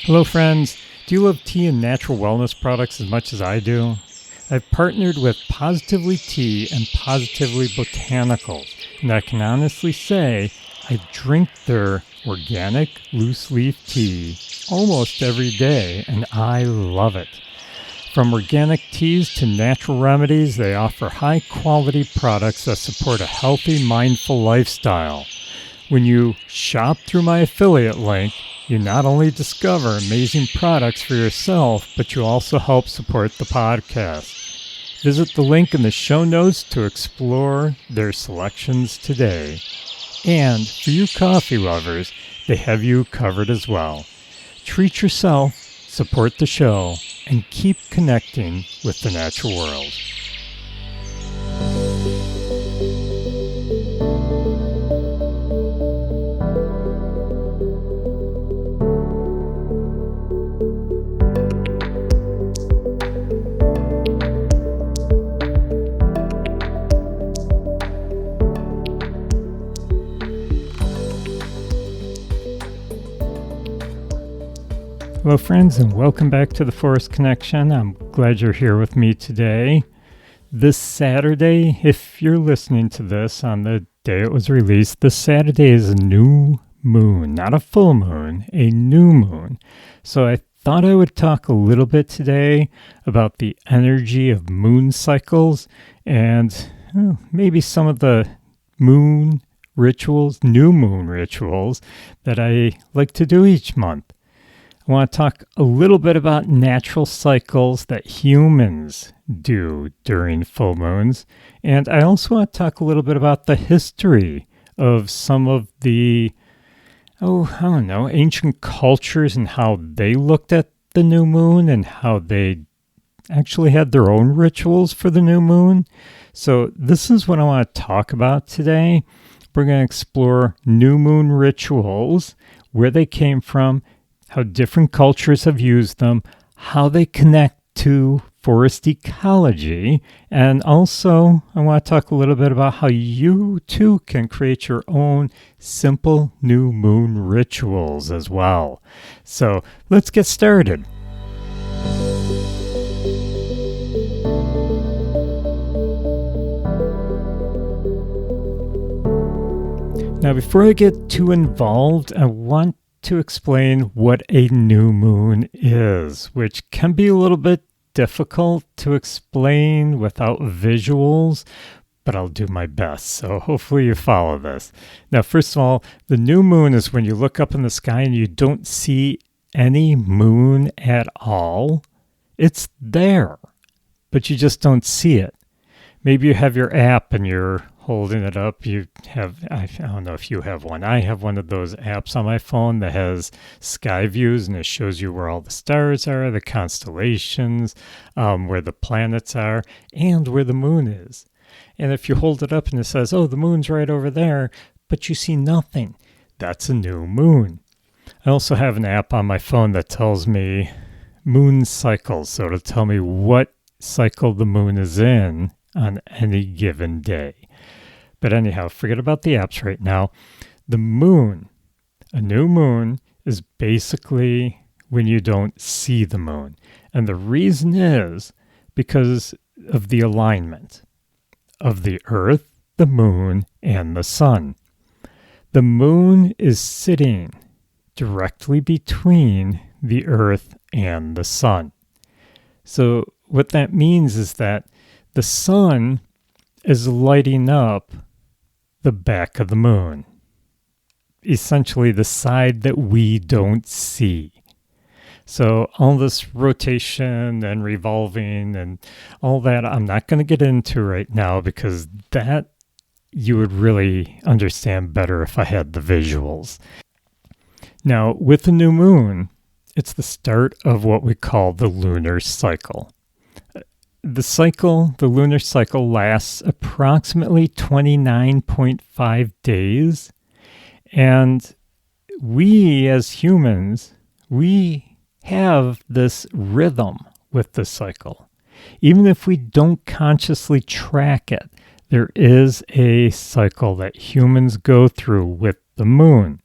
Hello friends, do you love tea and natural wellness products as much as I do? I've partnered with Positively Tea and Positively Botanicals, and I can honestly say I drink their organic loose leaf tea almost every day, and I love it. From organic teas to natural remedies, they offer high quality products that support a healthy, mindful lifestyle. When you shop through my affiliate link, you not only discover amazing products for yourself, but you also help support the podcast. Visit the link in the show notes to explore their selections today. And for you coffee lovers, they have you covered as well. Treat yourself, support the show, and keep connecting with the natural world. Hello friends, and welcome back to the Forest Connection. I'm glad you're here with me today. This Saturday, if you're listening to this on the day it was released, this Saturday is a new moon, not a full moon, a new moon. So I thought I would talk a little bit today about the energy of moon cycles and maybe some of the moon rituals, new moon rituals that I like to do each month. I want to talk a little bit about natural cycles that humans do during full moons. And I also want to talk a little bit about the history of some of the, ancient cultures and how they looked at the new moon and how they actually had their own rituals for the new moon. So this is what I want to talk about today. We're going to explore new moon rituals, where they came from, how different cultures have used them, how they connect to forest ecology, and also I want to talk a little bit about how you too can create your own simple new moon rituals as well. So let's get started. Now, before I get too involved, I want to explain what a new moon is, which can be a little bit difficult to explain without visuals, but I'll do my best. So hopefully you follow this. Now, first of all, the new moon is when you look up in the sky and you don't see any moon at all. It's there, but you just don't see it. Maybe you have your app and you're holding it up. You have, I don't know if you have one. I have one of those apps on my phone that has sky views, and it shows you where all the stars are, the constellations, where the planets are, and where the moon is. And if you hold it up and it says, oh, the moon's right over there, but you see nothing, that's a new moon. I also have an app on my phone that tells me moon cycles, so it'll tell me what cycle the moon is in on any given day. But anyhow, forget about the apps right now. The moon, a new moon, is basically when you don't see the moon. And the reason is because of the alignment of the Earth, the moon, and the sun. The moon is sitting directly between the Earth and the sun. So what that means is that the sun is lighting up the back of the moon, essentially the side that we don't see. So all this rotation and revolving and all that, I'm not going to get into right now because that you would really understand better if I had the visuals. Now, with the new moon, it's the start of what we call the lunar cycle. The lunar cycle lasts approximately 29.5 days, and we as humans, we have this rhythm with the cycle. Even if we don't consciously track it, there is a cycle that humans go through with the moon.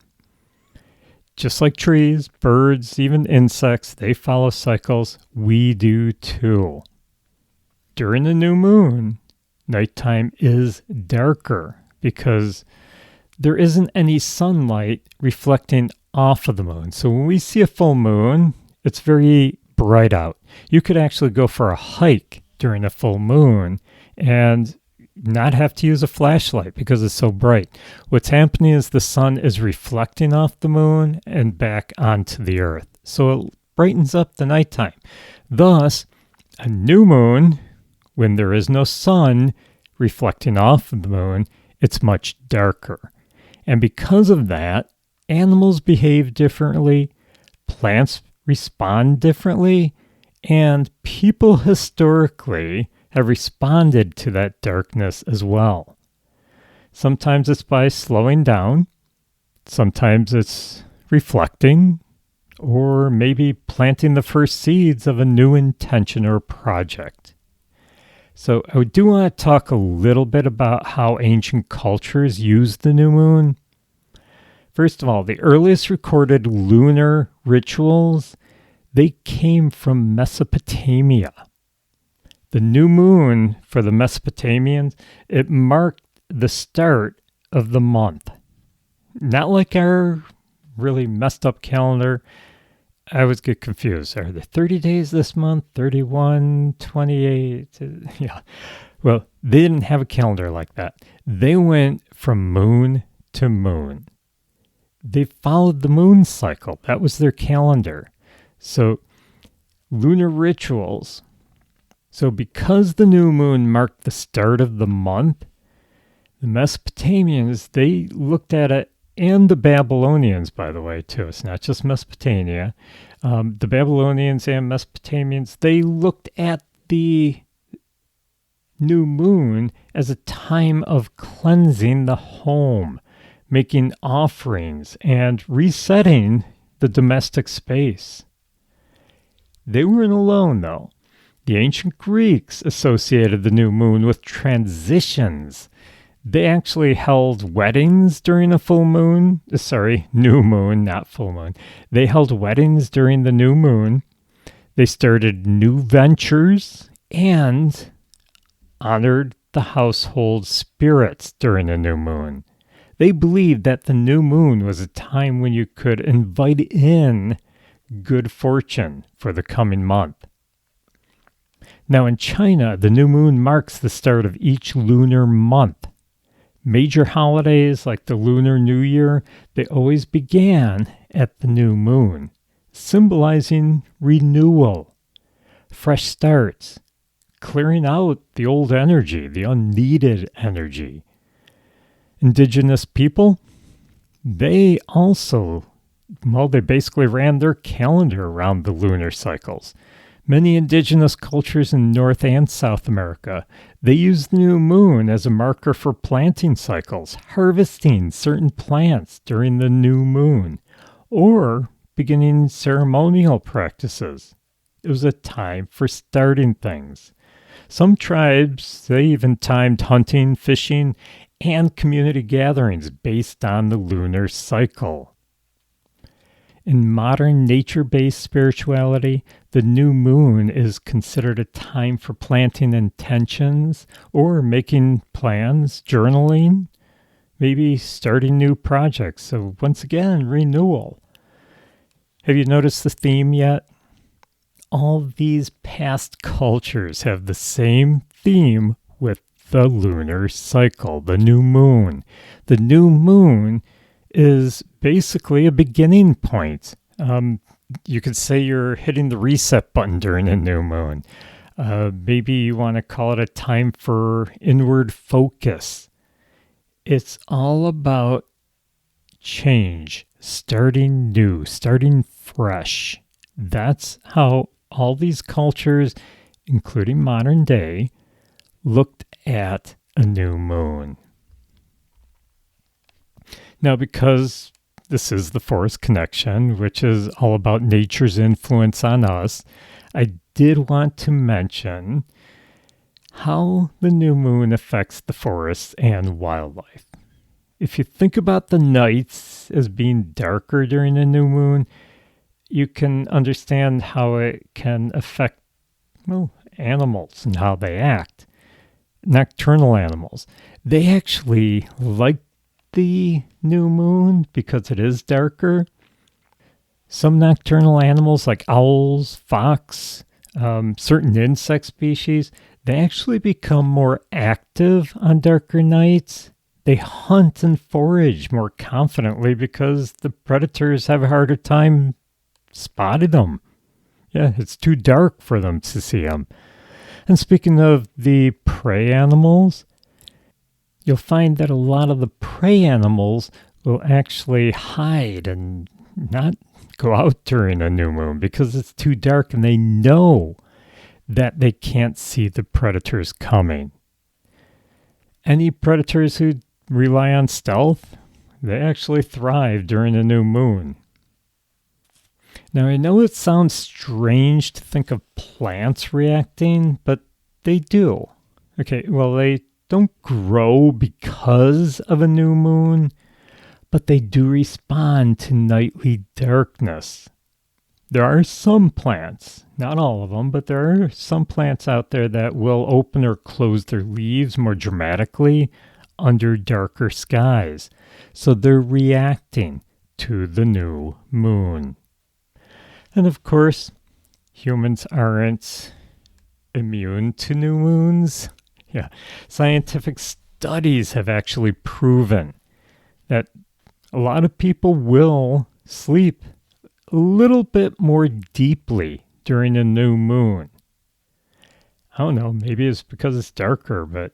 just like trees, birds, even insects, they follow cycles. We do too. During the new moon, nighttime is darker because there isn't any sunlight reflecting off of the moon. So when we see a full moon, it's very bright out. You could actually go for a hike during a full moon and not have to use a flashlight because it's so bright. What's happening is the sun is reflecting off the moon and back onto the earth. So it brightens up the nighttime. Thus, a new moon, when there is no sun reflecting off of the moon, it's much darker. And because of that, animals behave differently, plants respond differently, and people historically have responded to that darkness as well. Sometimes it's by slowing down, sometimes it's reflecting, or maybe planting the first seeds of a new intention or project. So I do want to talk a little bit about how ancient cultures used the new moon. First of all, the earliest recorded lunar rituals, they came from Mesopotamia. The new moon for the Mesopotamians, it marked the start of the month. Not like our really messed up calendar. I always get confused. Are there 30 days this month? 31, 28? Yeah. Well, they didn't have a calendar like that. They went from moon to moon. They followed the moon cycle. That was their calendar. So, lunar rituals. So because the new moon marked the start of the month, the Mesopotamians, they looked at it, and the Babylonians, by the way, too. It's not just Mesopotamia. The Babylonians and Mesopotamians, they looked at the new moon as a time of cleansing the home, making offerings, and resetting the domestic space. They weren't alone, though. The ancient Greeks associated the new moon with transitions. They actually held weddings during a full moon. New moon, not full moon. They held weddings during the new moon. They started new ventures and honored the household spirits during the new moon. They believed that the new moon was a time when you could invite in good fortune for the coming month. Now in China, the new moon marks the start of each lunar month. Major holidays like the Lunar New Year, they always began at the new moon, symbolizing renewal, fresh starts, clearing out the old energy, the unneeded energy. Indigenous people, they basically ran their calendar around the lunar cycles. Many indigenous cultures in North and South America, they use the new moon as a marker for planting cycles, harvesting certain plants during the new moon, or beginning ceremonial practices. It was a time for starting things. Some tribes, they even timed hunting, fishing, and community gatherings based on the lunar cycle. In modern nature-based spirituality, the new moon is considered a time for planting intentions or making plans, journaling, maybe starting new projects. So once again, renewal. Have you noticed the theme yet? All these past cultures have the same theme with the lunar cycle, the new moon. The new moon is basically a beginning point. You could say you're hitting the reset button during a new moon. Maybe you want to call it a time for inward focus. It's all about change, starting new, starting fresh. That's how all these cultures, including modern day, looked at a new moon. Now, because this is the Forest Connection, which is all about nature's influence on us, I did want to mention how the new moon affects the forests and wildlife. If you think about the nights as being darker during a new moon, you can understand how it can affect, well, animals and how they act. Nocturnal animals, they actually like the new moon because it is darker. Some nocturnal animals like owls, fox, certain insect species, they actually become more active on darker nights. They hunt and forage more confidently because the predators have a harder time spotting them. Yeah, it's too dark for them to see them. And speaking of the prey animals, you'll find that a lot of the prey animals will actually hide and not go out during a new moon because it's too dark and they know that they can't see the predators coming. Any predators who rely on stealth, they actually thrive during a new moon. Now, I know it sounds strange to think of plants reacting, but they do. Okay, well, they don't grow because of a new moon, but they do respond to nightly darkness. There are some plants, not all of them, but there are some plants out there that will open or close their leaves more dramatically under darker skies. So they're reacting to the new moon. And of course, humans aren't immune to new moons. Yeah, scientific studies have actually proven that a lot of people will sleep a little bit more deeply during a new moon. I don't know, maybe it's because it's darker, but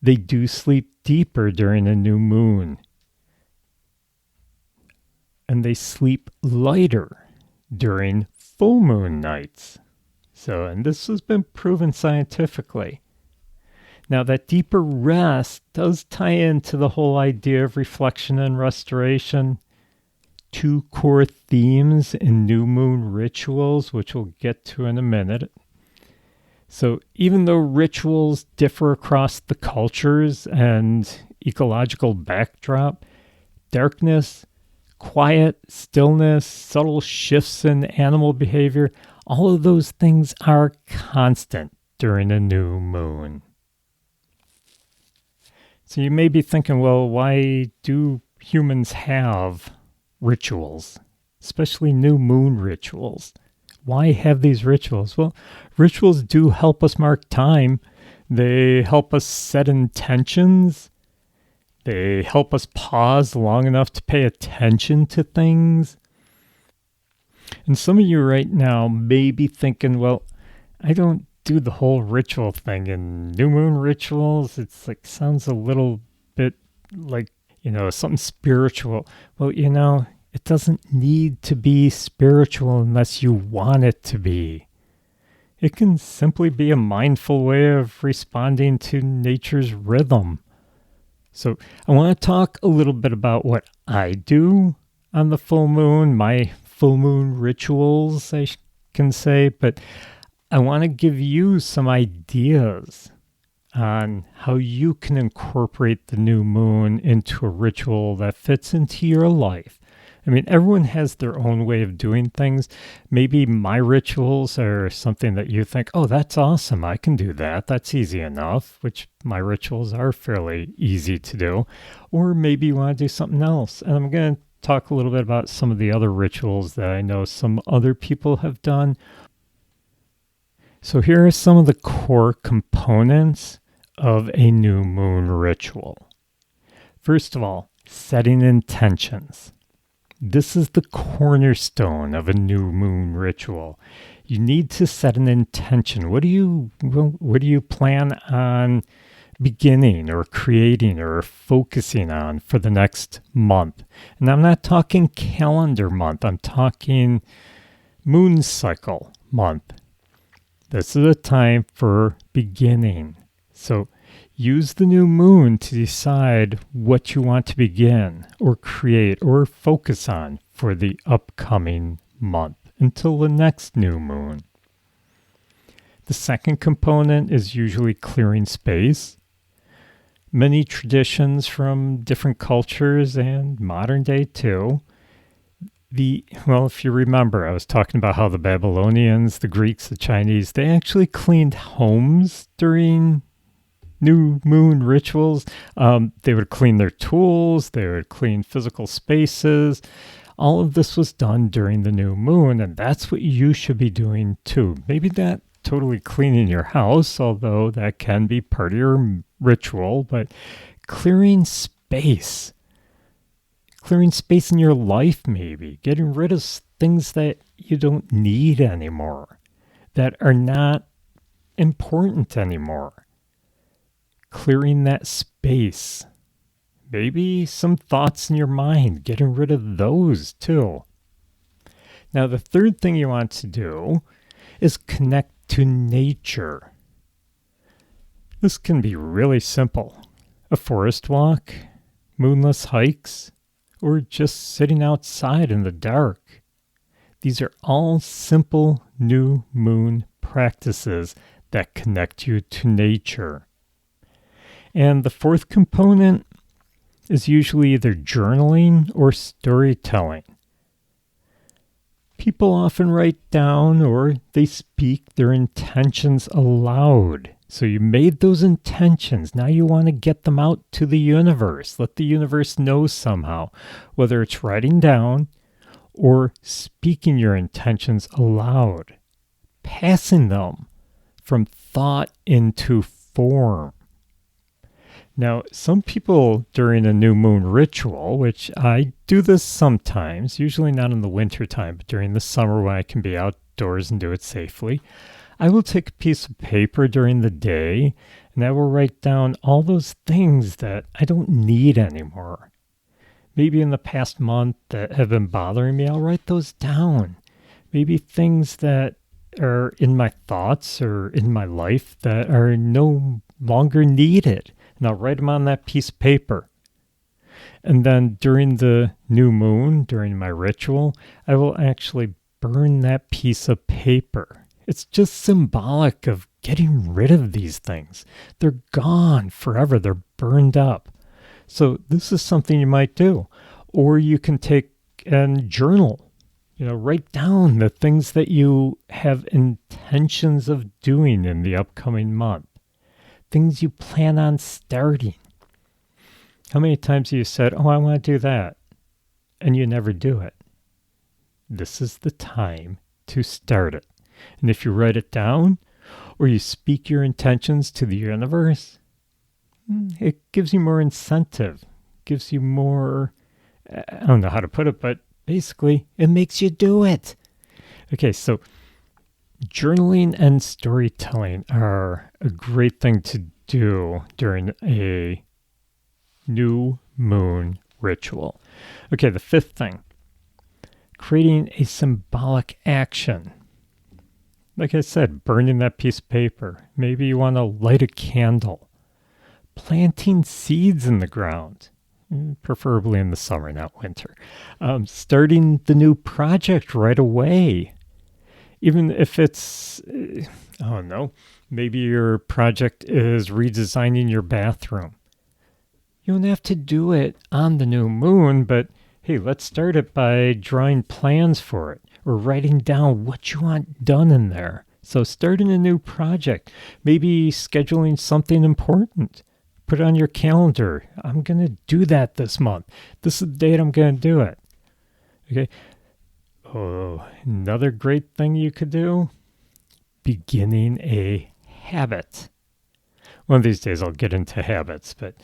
they do sleep deeper during a new moon. And they sleep lighter during full moon nights. So, and this has been proven scientifically. Now, that deeper rest does tie into the whole idea of reflection and restoration. Two core themes in new moon rituals, which we'll get to in a minute. So even though rituals differ across the cultures and ecological backdrop, darkness, quiet, stillness, subtle shifts in animal behavior, all of those things are constant during a new moon. So you may be thinking, well, why do humans have rituals, especially new moon rituals? Why have these rituals? Well, rituals do help us mark time. They help us set intentions. They help us pause long enough to pay attention to things. And some of you right now may be thinking, well, I don't do the whole ritual thing in new moon rituals. It's like, sounds a little bit like, something spiritual. Well, it doesn't need to be spiritual unless you want it to be. It can simply be a mindful way of responding to nature's rhythm. So I want to talk a little bit about what I do on the full moon, my full moon rituals, I can say, but I want to give you some ideas on how you can incorporate the new moon into a ritual that fits into your life. I mean, everyone has their own way of doing things. Maybe my rituals are something that you think, oh, that's awesome. I can do that. That's easy enough, which my rituals are fairly easy to do. Or maybe you want to do something else. And I'm going to talk a little bit about some of the other rituals that I know some other people have done. So here are some of the core components of a new moon ritual. First of all, setting intentions. This is the cornerstone of a new moon ritual. You need to set an intention. What do you plan on beginning or creating or focusing on for the next month? And I'm not talking calendar month. I'm talking moon cycle month. This is a time for beginning. So use the new moon to decide what you want to begin or create or focus on for the upcoming month until the next new moon. The second component is usually clearing space. many traditions from different cultures and modern day too. Well, if you remember, I was talking about how the Babylonians, the Greeks, the Chinese, they actually cleaned homes during new moon rituals. They would clean their tools, they would clean physical spaces. All of this was done during the new moon, and that's what you should be doing too. Maybe not totally cleaning your house, although that can be part of your ritual, but clearing space. Clearing space in your life, maybe. Getting rid of things that you don't need anymore, that are not important anymore. Clearing that space. Maybe some thoughts in your mind, getting rid of those too. Now, the third thing you want to do is connect to nature. This can be really simple. A forest walk, moonless hikes, or just sitting outside in the dark. These are all simple new moon practices that connect you to nature. And the fourth component is usually either journaling or storytelling. People often write down or they speak their intentions aloud. So you made those intentions. Now you want to get them out to the universe. Let the universe know somehow, whether it's writing down or speaking your intentions aloud, passing them from thought into form. Now, some people during a new moon ritual, which I do this sometimes, usually not in the winter time, but during the summer when I can be outdoors and do it safely, I will take a piece of paper during the day and I will write down all those things that I don't need anymore. Maybe in the past month that have been bothering me, I'll write those down. Maybe things that are in my thoughts or in my life that are no longer needed. And I'll write them on that piece of paper. And then during the new moon, during my ritual, I will actually burn that piece of paper. It's just symbolic of getting rid of these things. They're gone forever. They're burned up. So this is something you might do. Or you can take and journal. Write down the things that you have intentions of doing in the upcoming month. Things you plan on starting. How many times have you said, I want to do that, and you never do it? This is the time to start it. And if you write it down, or you speak your intentions to the universe, it gives you more incentive, gives you more, I don't know how to put it, but basically, it makes you do it. Okay, so journaling and storytelling are a great thing to do during a new moon ritual. Okay, the fifth thing, creating a symbolic action. Like I said, burning that piece of paper. Maybe you want to light a candle. Planting seeds in the ground, preferably in the summer, not winter. Starting the new project right away. Even if it's, maybe your project is redesigning your bathroom. You don't have to do it on the new moon, but hey, let's start it by drawing plans for it or writing down what you want done in there. So starting a new project, maybe scheduling something important. Put it on your calendar. I'm going to do that this month. This is the date I'm going to do it. Okay. Oh, another great thing you could do, beginning a habit. One of these days I'll get into habits, but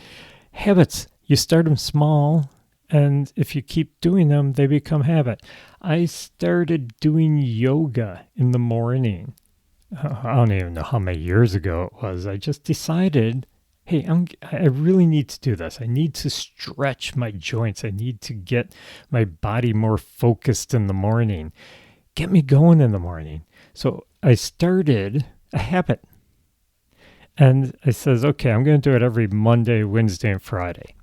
habits, you start them small, and if you keep doing them, they become habit. I started doing yoga in the morning. I don't even know how many years ago it was. I just decided, hey, I really need to do this. I need to stretch my joints. I need to get my body more focused in the morning. Get me going in the morning. So I started a habit. And I says, okay, I'm going to do it every Monday, Wednesday, and Friday.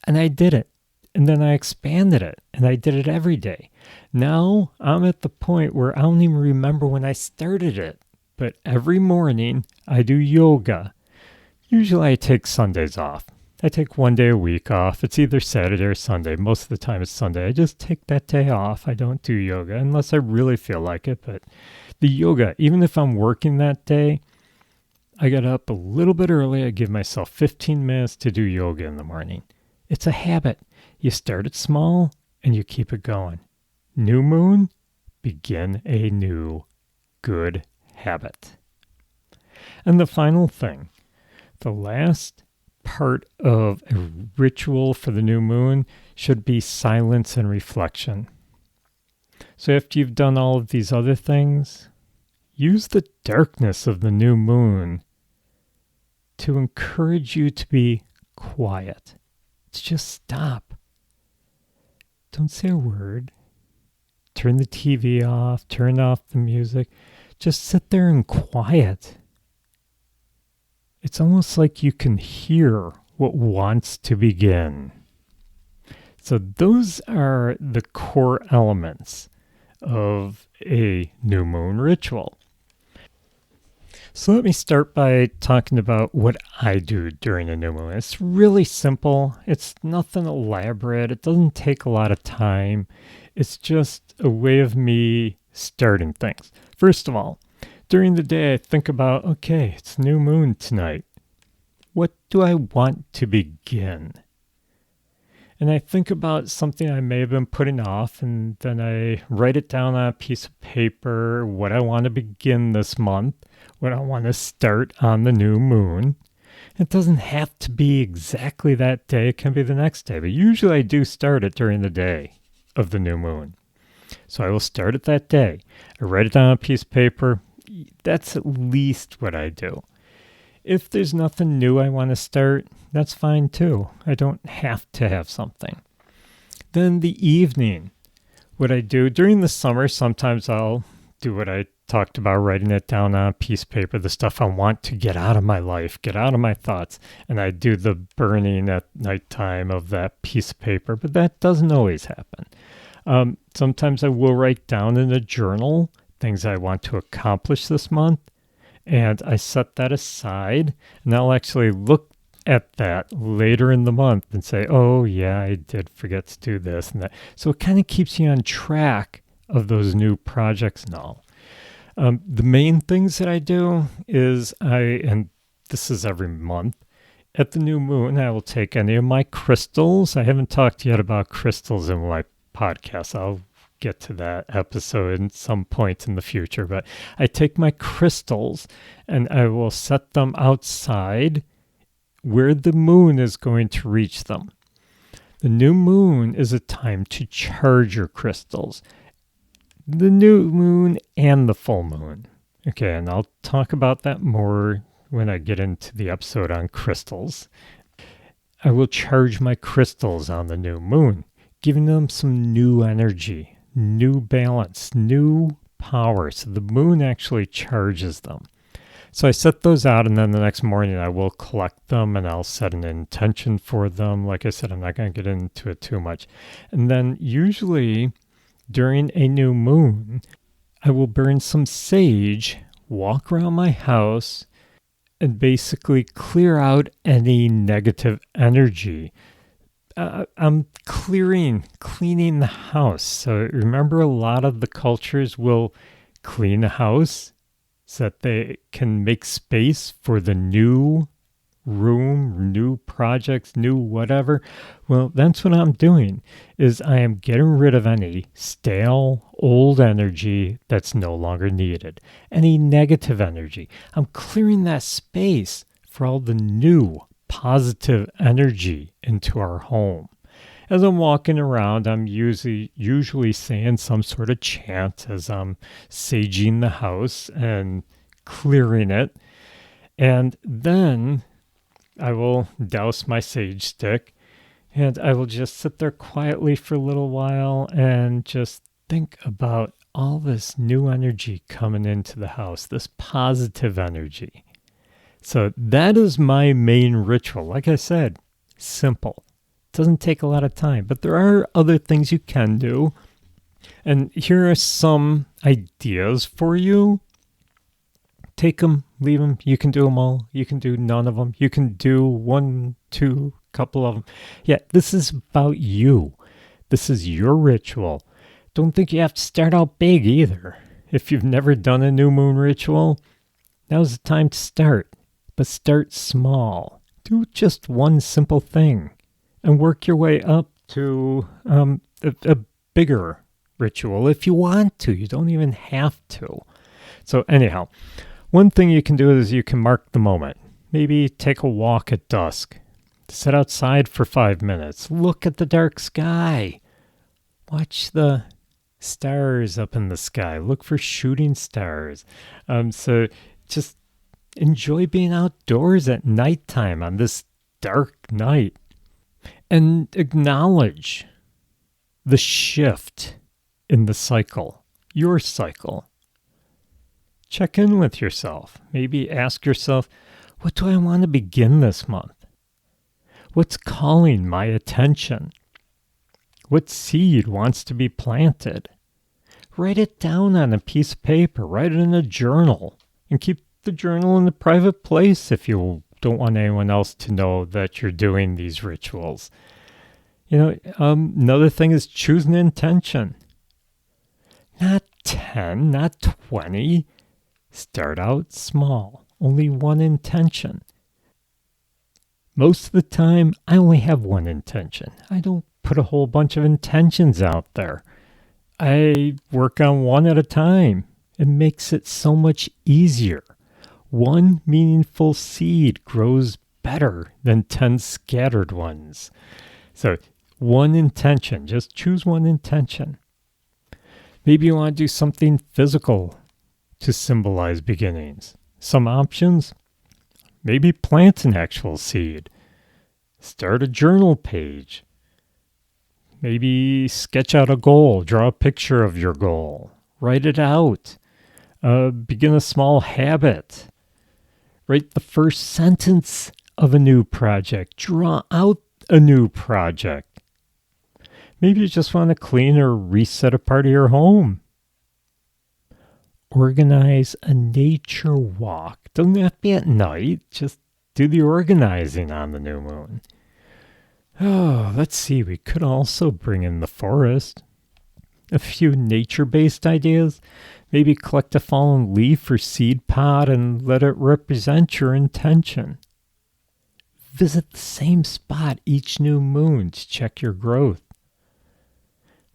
And I did it. And then I expanded it. And I did it every day. Now I'm at the point where I don't even remember when I started it. But every morning I do yoga. Usually I take Sundays off. I take one day a week off. It's either Saturday or Sunday. Most of the time it's Sunday. I just take that day off. I don't do yoga unless I really feel like it. But the yoga, even if I'm working that day, I get up a little bit early. I give myself 15 minutes to do yoga in the morning. It's a habit. You start it small and you keep it going. New moon, begin a new good habit. And the final thing, the last part of a ritual for the new moon should be silence and reflection. So after you've done all of these other things, use the darkness of the new moon to encourage you to be quiet. To just stop. Don't say a word. Turn the TV off. Turn off the music. Just sit there in quiet. It's almost like you can hear what wants to begin. So those are the core elements of a new moon ritual. So let me start by talking about what I do during a new moon. It's really simple. It's nothing elaborate. It doesn't take a lot of time. It's just a way of me starting things. First of all, during the day, I think about, okay, it's new moon tonight. What do I want to begin? And I think about something I may have been putting off, and then I write it down on a piece of paper, what I want to begin this month, what I want to start on the new moon. It doesn't have to be exactly that day. It can be the next day, but usually I do start it during the day of the new moon. So I will start it that day. I write it down on a piece of paper. That's at least what I do. If there's nothing new I want to start, that's fine too. I don't have to have something. Then the evening, what I do during the summer, sometimes I'll do what I talked about, writing it down on a piece of paper, the stuff I want to get out of my life, get out of my thoughts. And I do the burning at nighttime of that piece of paper, but that doesn't always happen. Sometimes I will write down in a journal things I want to accomplish this month. And I set that aside, and I'll actually look at that later in the month and say, oh, yeah, I did forget to do this and that. So it kind of keeps you on track of those new projects and all. The main things that I do is and this is every month, at the new moon, I will take any of my crystals. I haven't talked yet about crystals in my podcast. I'll get to that episode at some point in the future, but I take my crystals and I will set them outside where the moon is going to reach them. The new moon is a time to charge your crystals. The new moon and the full moon. Okay, and I'll talk about that more when I get into the episode on crystals. I will charge my crystals on the new moon, giving them some new energy, new balance, new power. So the moon actually charges them. So I set those out, and then the next morning I will collect them and I'll set an intention for them. Like I said, I'm not going to get into it too much. And then usually during a new moon, I will burn some sage, walk around my house, and basically clear out any negative energy. I'm cleaning the house. So remember, a lot of the cultures will clean a house so that they can make space for the new room, new projects, new whatever. Well, that's what I'm doing, is I am getting rid of any stale, old energy that's no longer needed, any negative energy. I'm clearing that space for all the new positive energy into our home. As I'm walking around, I'm usually saying some sort of chant as I'm saging the house and clearing it. And then I will douse my sage stick and I will just sit there quietly for a little while and just think about all this new energy coming into the house, this positive energy. So that is my main ritual. Like I said, simple. Doesn't take a lot of time, but there are other things you can do. And here are some ideas for you Take them, leave them. You can do them all. You can do none of them. You can do one, two, couple of them. Yeah, this is about you. This is your ritual. Don't think you have to start out big either. If you've never done a new moon ritual, now's the time to start. But start small. Do just one simple thing and work your way up to a bigger ritual if you want to. You don't even have to. So anyhow, one thing you can do is you can mark the moment. Maybe take a walk at dusk. Sit outside for 5 minutes. Look at the dark sky. Watch the stars up in the sky. Look for shooting stars. So just enjoy being outdoors at nighttime on this dark night. And acknowledge the shift in the cycle, your cycle. Check in with yourself. Maybe ask yourself, what do I want to begin this month? What's calling my attention? What seed wants to be planted? Write it down on a piece of paper. Write it in a journal. And keep the journal in a private place if you don't want anyone else to know that you're doing these rituals. Another thing is choose an intention. Not 10, not 20. Start out small, only one intention. Most of the time, I only have one intention. I don't put a whole bunch of intentions out there. I work on one at a time. It makes it so much easier. One meaningful seed grows better than 10 scattered ones. So, one intention. Just choose one intention. Maybe you want to do something physical to symbolize beginnings. Some options, maybe plant an actual seed. Start a journal page. Maybe sketch out a goal. Draw a picture of your goal. Write it out. Begin a small habit. Write the first sentence of a new project. Draw out a new project. Maybe you just want to clean or reset a part of your home. Organize a nature walk. Doesn't have to be at night. Just do the organizing on the new moon. Oh, let's see. We could also bring in the forest. A few nature-based ideas. Maybe collect a fallen leaf or seed pod and let it represent your intention. Visit the same spot each new moon to check your growth.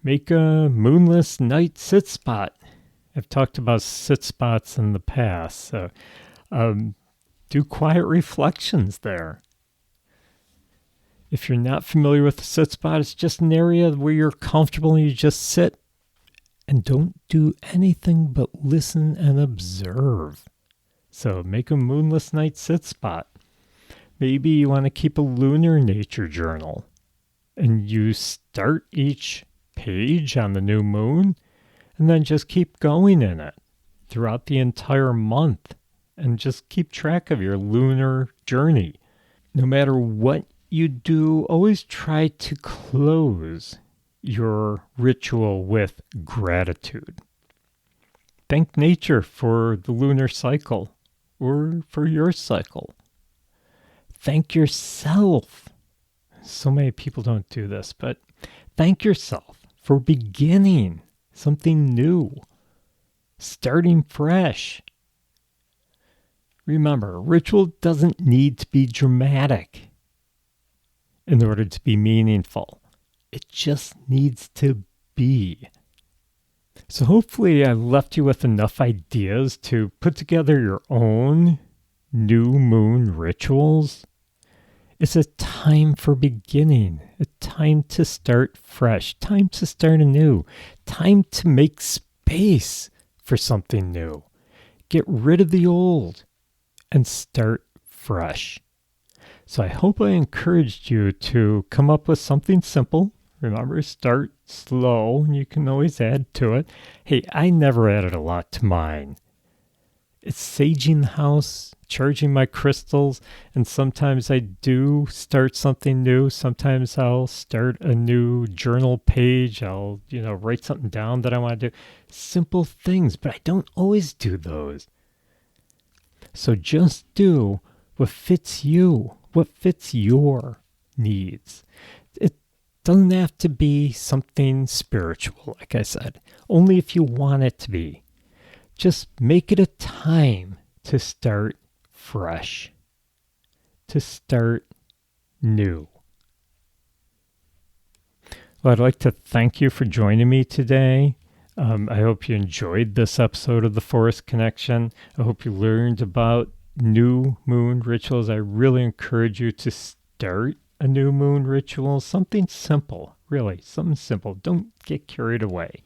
Make a moonless night sit spot. I've talked about sit spots in the past, so do quiet reflections there. If you're not familiar with the sit spot, it's just an area where you're comfortable and you just sit and don't do anything but listen and observe. So make a moonless night sit spot. Maybe you want to keep a lunar nature journal and you start each page on the new moon and then just keep going in it throughout the entire month and just keep track of your lunar journey. No matter what you do, always try to close your ritual with gratitude. Thank nature for the lunar cycle or for your cycle. Thank yourself. So many people don't do this, but thank yourself for beginning something new, starting fresh. Remember, ritual doesn't need to be dramatic in order to be meaningful. It just needs to be. So hopefully I left you with enough ideas to put together your own new moon rituals. It's a time for beginning, a time to start fresh, time to start anew, time to make space for something new. Get rid of the old and start fresh. So I hope I encouraged you to come up with something simple. Remember, start slow, and you can always add to it. Hey, I never added a lot to mine. It's saging the house, charging my crystals, and sometimes I do start something new. Sometimes I'll start a new journal page. I'll, write something down that I want to do. Simple things, but I don't always do those. So just do what fits you, what fits your needs. It doesn't have to be something spiritual, like I said, only if you want it to be. Just make it a time to start fresh, to start new. Well, I'd like to thank you for joining me today. I hope you enjoyed this episode of The Forest Connection. I hope you learned about new moon rituals. I really encourage you to start a new moon ritual. Something simple, really, something simple. Don't get carried away.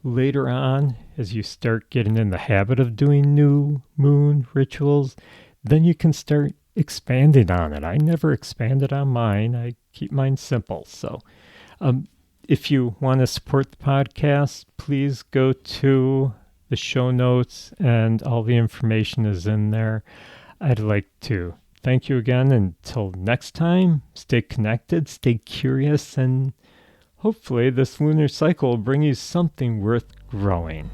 Later on, as you start getting in the habit of doing new moon rituals, then you can start expanding on it. I never expanded on mine. I keep mine simple. So if you want to support the podcast, please go to the show notes and all the information is in there. I'd like to thank you again. Until next time, stay connected, stay curious, and hopefully this lunar cycle will bring you something worth growing.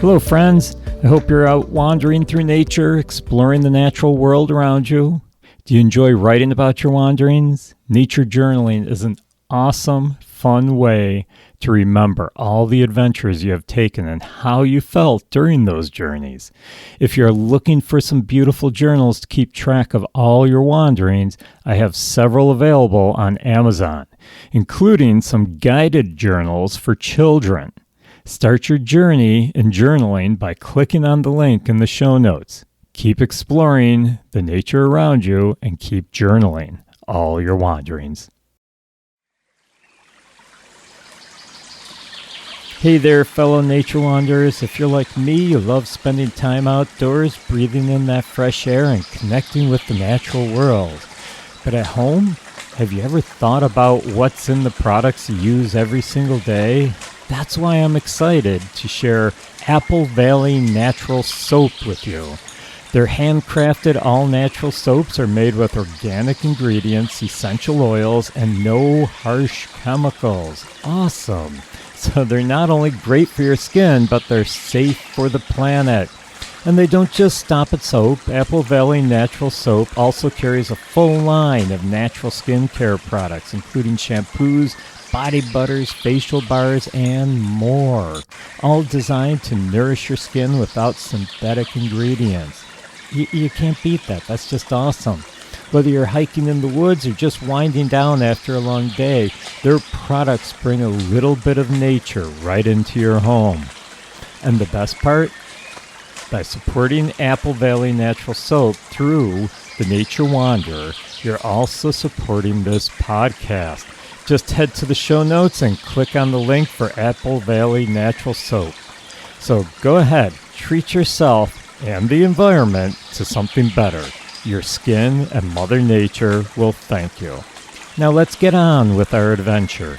Hello, friends. I hope you're out wandering through nature, exploring the natural world around you. Do you enjoy writing about your wanderings? Nature journaling is an awesome, fun way to remember all the adventures you have taken and how you felt during those journeys. If you're looking for some beautiful journals to keep track of all your wanderings, I have several available on Amazon, including some guided journals for children. Start your journey in journaling by clicking on the link in the show notes. Keep exploring the nature around you and keep journaling all your wanderings. Hey there, fellow nature wanderers. If you're like me, you love spending time outdoors, breathing in that fresh air and connecting with the natural world. But at home, have you ever thought about what's in the products you use every single day? That's why I'm excited to share Apple Valley Natural Soap with you. Their handcrafted all-natural soaps are made with organic ingredients, essential oils, and no harsh chemicals. Awesome! So they're not only great for your skin, but they're safe for the planet. And they don't just stop at soap. Apple Valley Natural Soap also carries a full line of natural skincare products, including shampoos, body butters, facial bars, and more. All designed to nourish your skin without synthetic ingredients. You can't beat that. That's just awesome. Whether you're hiking in the woods or just winding down after a long day, their products bring a little bit of nature right into your home. And the best part? By supporting Apple Valley Natural Soap through The Nature Wanderer, you're also supporting this podcast. Just head to the show notes and click on the link for Apple Valley Natural Soap. So go ahead, treat yourself and the environment to something better. Your skin and Mother Nature will thank you. Now let's get on with our adventure.